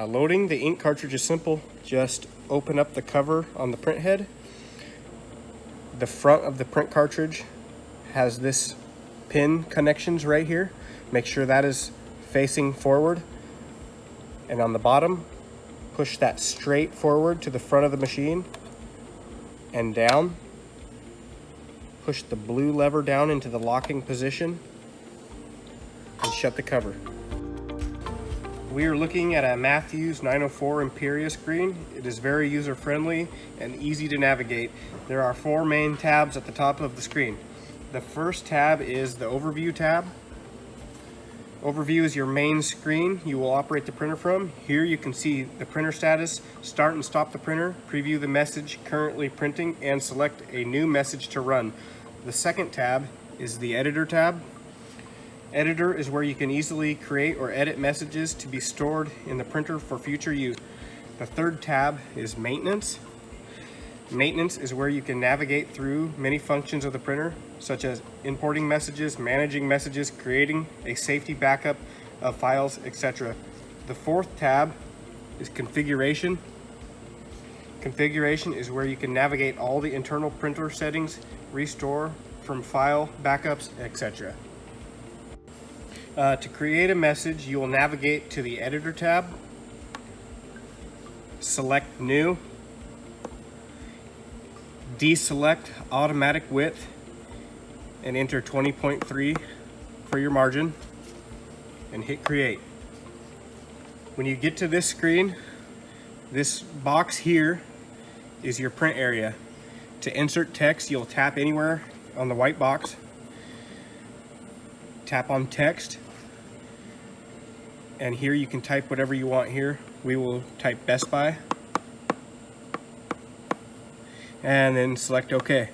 Loading the ink cartridge is simple. Just open up the cover on the print head. The front of the print cartridge has this pin connections right here. Make sure that is facing forward. And on the bottom, push that straight forward to the front of the machine and down. Push the blue lever down into the locking position and shut the cover. We are looking at a Matthews 904 Imperia screen. It is very user-friendly and easy to navigate. There are 4 main tabs at the top of the screen. The first tab is the Overview tab. Overview is your main screen you will operate the printer from. Here you can see the printer status, start and stop the printer, preview the message currently printing, and select a new message to run. The second tab is the Editor tab. Editor is where you can easily create or edit messages to be stored in the printer for future use. The third tab is Maintenance. Maintenance is where you can navigate through many functions of the printer, such as importing messages, managing messages, creating a safety backup of files, etc. The fourth tab is Configuration. Configuration is where you can navigate all the internal printer settings, restore from file backups, etc. To create a message, you will navigate to the Editor tab, select New, deselect Automatic Width, and enter 20.3 for your margin, and hit Create. When you get to this screen, this box here is your print area. To insert text, you'll tap anywhere on the white box, tap on Text, and here you can type whatever you want here. We will type Best Buy, and then select OK.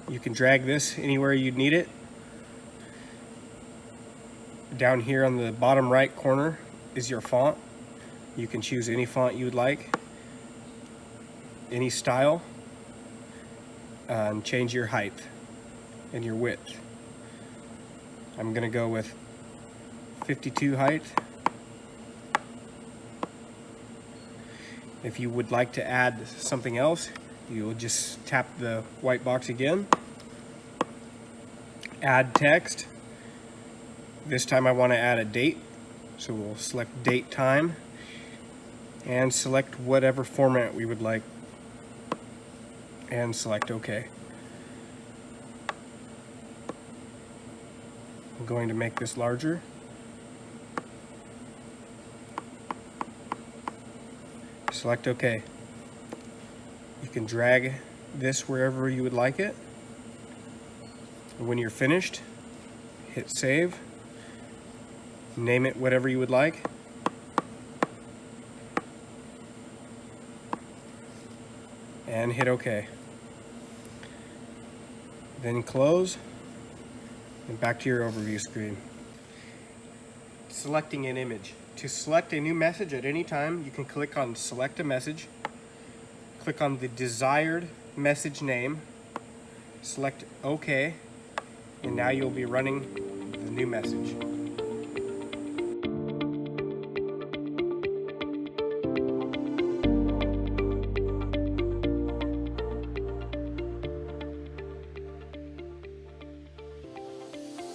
You can drag this anywhere you need it. Down here on the bottom right corner is your font. You can choose any font you would like, any style, and change your height and your width. I'm gonna go with 52 height. If you would like to add something else, you will just tap the white box again, add text. This time I want to add a date, so we'll select date time and select whatever format we would like and select OK. I'm going to make this larger. Select OK. You can drag this wherever you would like it. When you're finished, hit Save. Name it whatever you would like. And hit OK. Then close, and back to your overview screen. Selecting an image. To select a new message at any time, you can click on Select a Message, click on the desired message name, select OK, and now you'll be running the new message.